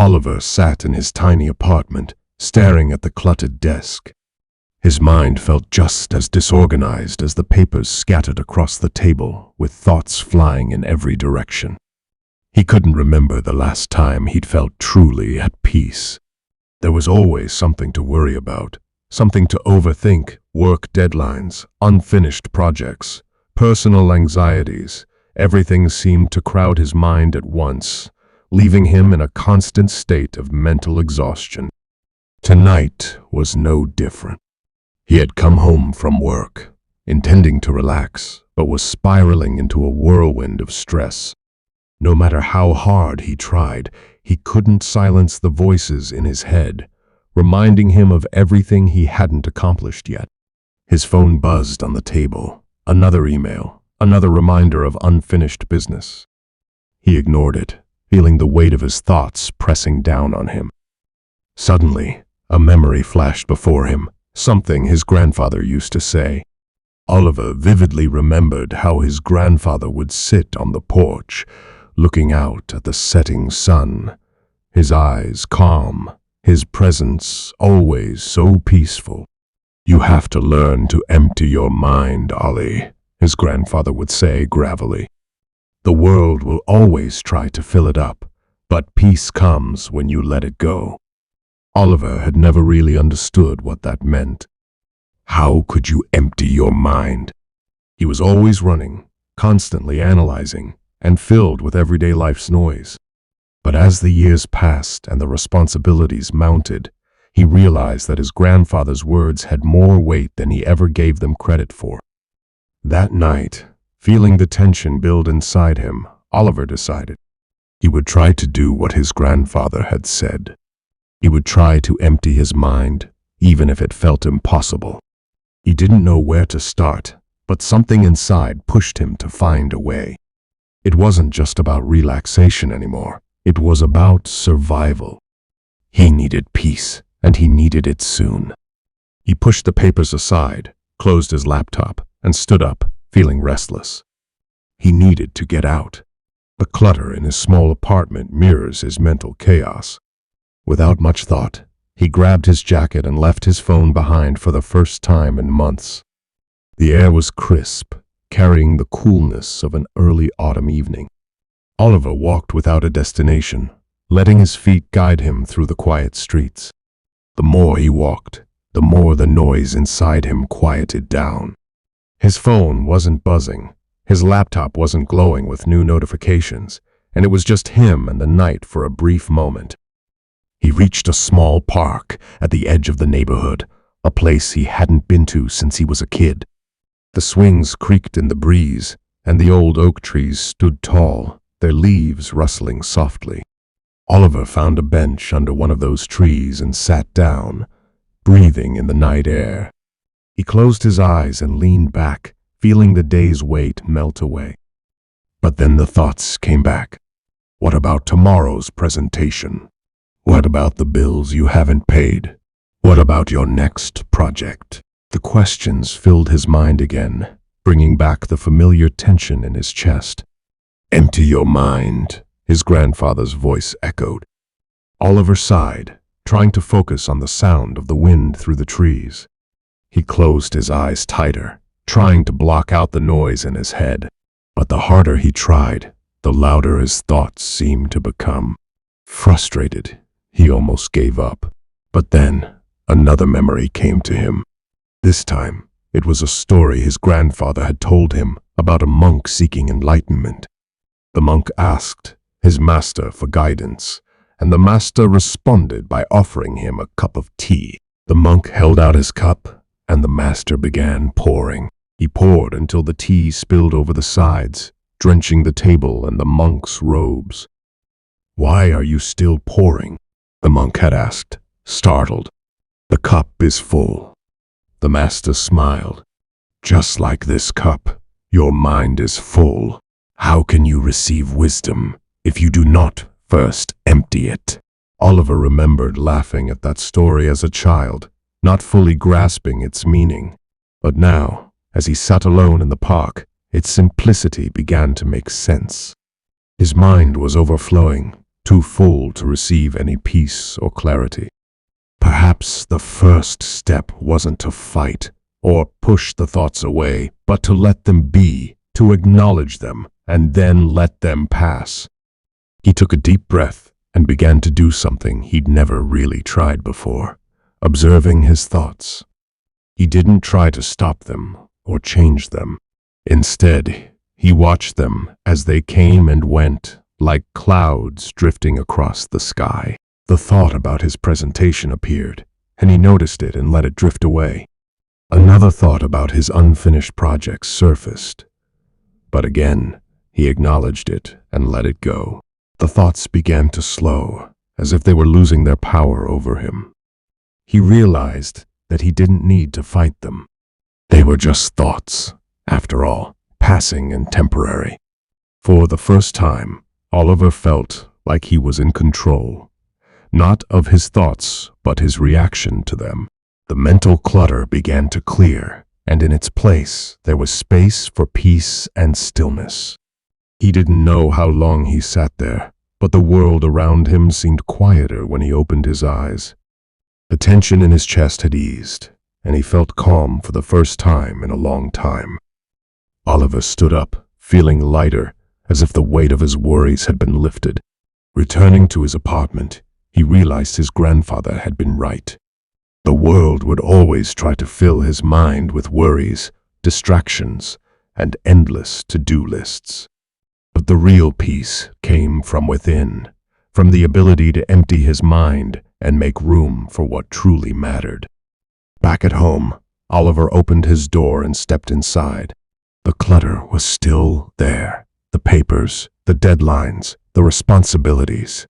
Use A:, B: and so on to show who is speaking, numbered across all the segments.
A: Oliver sat in his tiny apartment, staring at the cluttered desk. His mind felt just as disorganized as the papers scattered across the table, with thoughts flying in every direction. He couldn't remember the last time he'd felt truly at peace. There was always something to worry about, something to overthink: work deadlines, unfinished projects, personal anxieties. Everything seemed to crowd his mind at once, leaving him in a constant state of mental exhaustion. Tonight was no different. He had come home from work, intending to relax, but was spiraling into a whirlwind of stress. No matter how hard he tried, he couldn't silence the voices in his head, reminding him of everything he hadn't accomplished yet. His phone buzzed on the table. Another email, another reminder of unfinished business. He ignored it, feeling the weight of his thoughts pressing down on him. Suddenly, a memory flashed before him, something his grandfather used to say. Oliver vividly remembered how his grandfather would sit on the porch, looking out at the setting sun, his eyes calm, his presence always so peaceful. "You have to learn to empty your mind, Ollie," his grandfather would say gravelly. "The world will always try to fill it up, but peace comes when you let it go." Oliver had never really understood what that meant. How could you empty your mind? He was always running, constantly analyzing, and filled with everyday life's noise. But as the years passed and the responsibilities mounted, he realized that his grandfather's words had more weight than he ever gave them credit for. That night, feeling the tension build inside him, Oliver decided he would try to do what his grandfather had said. He would try to empty his mind, even if it felt impossible. He didn't know where to start, but something inside pushed him to find a way. It wasn't just about relaxation anymore. It was about survival. He needed peace, and he needed it soon. He pushed the papers aside, closed his laptop, and stood up, feeling restless. He needed to get out. The clutter in his small apartment mirrors his mental chaos. Without much thought, he grabbed his jacket and left his phone behind for the first time in months. The air was crisp, carrying the coolness of an early autumn evening. Oliver walked without a destination, letting his feet guide him through the quiet streets. The more he walked, the more the noise inside him quieted down. His phone wasn't buzzing, his laptop wasn't glowing with new notifications, and it was just him and the night for a brief moment. He reached a small park at the edge of the neighborhood, a place he hadn't been to since he was a kid. The swings creaked in the breeze, and the old oak trees stood tall, their leaves rustling softly. Oliver found a bench under one of those trees and sat down, breathing in the night air. He closed his eyes and leaned back, feeling the day's weight melt away. But then the thoughts came back. What about tomorrow's presentation? What about the bills you haven't paid? What about your next project? The questions filled his mind again, bringing back the familiar tension in his chest. "Empty your mind," his grandfather's voice echoed. Oliver sighed, trying to focus on the sound of the wind through the trees. He closed his eyes tighter, trying to block out the noise in his head. But the harder he tried, the louder his thoughts seemed to become. Frustrated, he almost gave up. But then, another memory came to him. This time, it was a story his grandfather had told him about a monk seeking enlightenment. The monk asked his master for guidance, and the master responded by offering him a cup of tea. The monk held out his cup, and the master began pouring. He poured until the tea spilled over the sides, drenching the table and the monk's robes. "Why are you still pouring?" the monk had asked, startled. "The cup is full." The master smiled. "Just like this cup, your mind is full. How can you receive wisdom if you do not first empty it?" Oliver remembered laughing at that story as a child, not fully grasping its meaning. But now, as he sat alone in the park, its simplicity began to make sense. His mind was overflowing, too full to receive any peace or clarity. Perhaps the first step wasn't to fight or push the thoughts away, but to let them be, to acknowledge them, and then let them pass. He took a deep breath and began to do something he'd never really tried before, observing his thoughts. He didn't try to stop them or change them. Instead, he watched them as they came and went, like clouds drifting across the sky. The thought about his presentation appeared, and he noticed it and let it drift away. Another thought about his unfinished projects surfaced, but again, he acknowledged it and let it go. The thoughts began to slow, as if they were losing their power over him. He realized that he didn't need to fight them. They were just thoughts, after all, passing and temporary. For the first time, Oliver felt like he was in control, not of his thoughts, but his reaction to them. The mental clutter began to clear, and in its place, there was space for peace and stillness. He didn't know how long he sat there, but the world around him seemed quieter when he opened his eyes. The tension in his chest had eased, and he felt calm for the first time in a long time. Oliver stood up, feeling lighter, as if the weight of his worries had been lifted. Returning to his apartment, he realized his grandfather had been right. The world would always try to fill his mind with worries, distractions, and endless to-do lists. But the real peace came from within, from the ability to empty his mind and make room for what truly mattered. Back at home, Oliver opened his door and stepped inside. The clutter was still there, the papers, the deadlines, the responsibilities.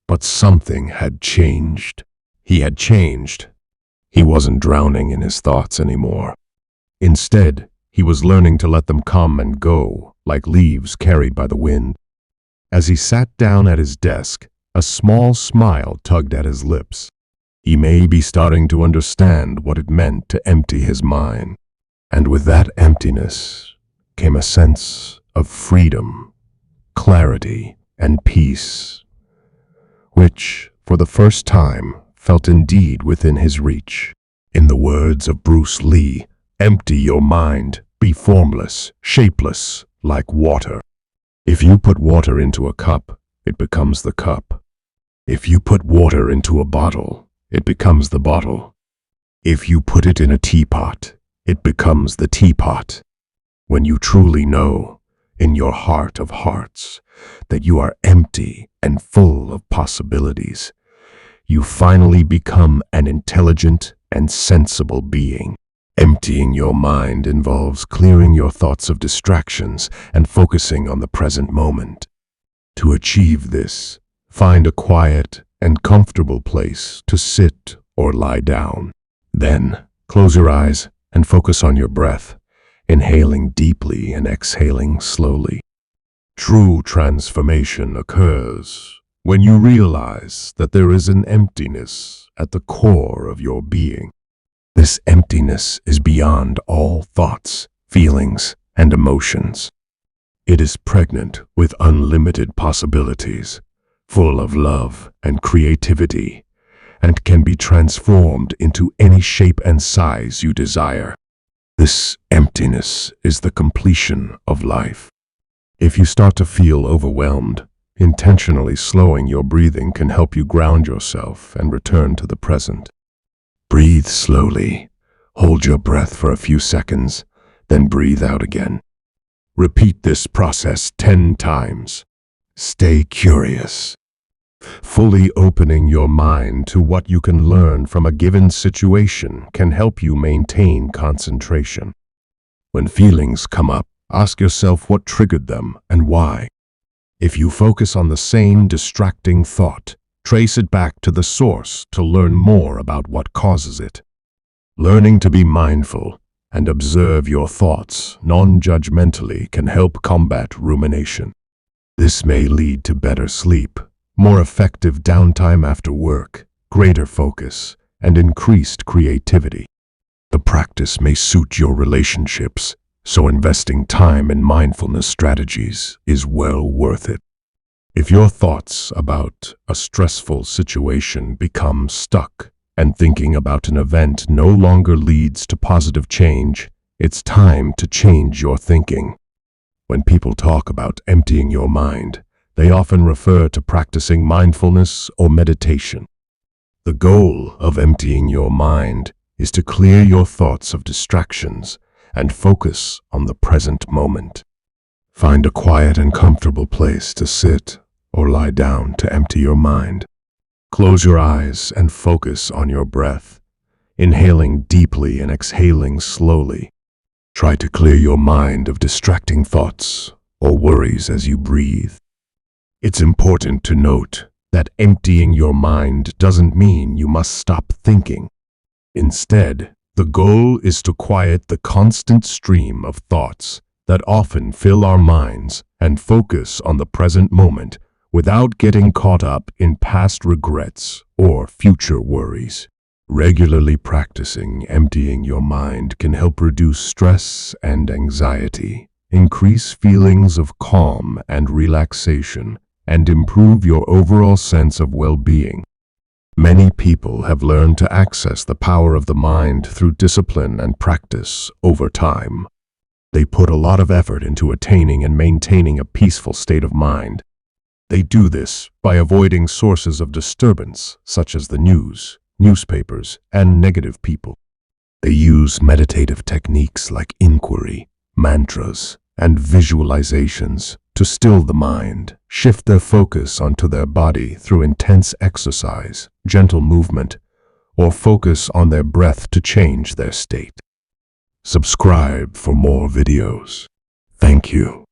A: But something had changed. He had changed. He wasn't drowning in his thoughts anymore. Instead, he was learning to let them come and go, like leaves carried by the wind. As he sat down at his desk, a small smile tugged at his lips. He may be starting to understand what it meant to empty his mind. And with that emptiness came a sense of freedom, clarity, and peace, which, for the first time, felt indeed within his reach. In the words of Bruce Lee, empty your mind, be formless, shapeless, like water. If you put water into a cup, it becomes the cup. If you put water into a bottle, it becomes the bottle. If you put it in a teapot, it becomes the teapot. When you truly know, in your heart of hearts, that you are empty and full of possibilities, you finally become an intelligent and sensible being. Emptying your mind involves clearing your thoughts of distractions and focusing on the present moment. To achieve this, find a quiet and comfortable place to sit or lie down. Then, close your eyes and focus on your breath, inhaling deeply and exhaling slowly. True transformation occurs when you realize that there is an emptiness at the core of your being. This emptiness is beyond all thoughts, feelings, and emotions. It is pregnant with unlimited possibilities, full of love and creativity, and can be transformed into any shape and size you desire. This emptiness is the completion of life. If you start to feel overwhelmed, intentionally slowing your breathing can help you ground yourself and return to the present. Breathe slowly. Hold your breath for a few seconds, then breathe out again. Repeat this process 10 times. Stay curious. Fully opening your mind to what you can learn from a given situation can help you maintain concentration. When feelings come up, ask yourself what triggered them and why. If you focus on the same distracting thought, trace it back to the source to learn more about what causes it. Learning to be mindful and observe your thoughts non-judgmentally can help combat rumination. This may lead to better sleep, more effective downtime after work, greater focus, and increased creativity. The practice may suit your relationships, so investing time in mindfulness strategies is well worth it. If your thoughts about a stressful situation become stuck and thinking about an event no longer leads to positive change, it's time to change your thinking. When people talk about emptying your mind, they often refer to practicing mindfulness or meditation. The goal of emptying your mind is to clear your thoughts of distractions and focus on the present moment. Find a quiet and comfortable place to sit or lie down to empty your mind. Close your eyes and focus on your breath, inhaling deeply and exhaling slowly. Try to clear your mind of distracting thoughts or worries as you breathe. It's important to note that emptying your mind doesn't mean you must stop thinking. Instead, the goal is to quiet the constant stream of thoughts that often fill our minds and focus on the present moment without getting caught up in past regrets or future worries. Regularly practicing emptying your mind can help reduce stress and anxiety, increase feelings of calm and relaxation, and improve your overall sense of well-being. Many people have learned to access the power of the mind through discipline and practice over time. They put a lot of effort into attaining and maintaining a peaceful state of mind. They do this by avoiding sources of disturbance such as the news, newspapers, and negative people. They use meditative techniques like inquiry, mantras, and visualizations to still the mind, shift their focus onto their body through intense exercise, gentle movement, or focus on their breath to change their state. Subscribe for more videos. Thank you.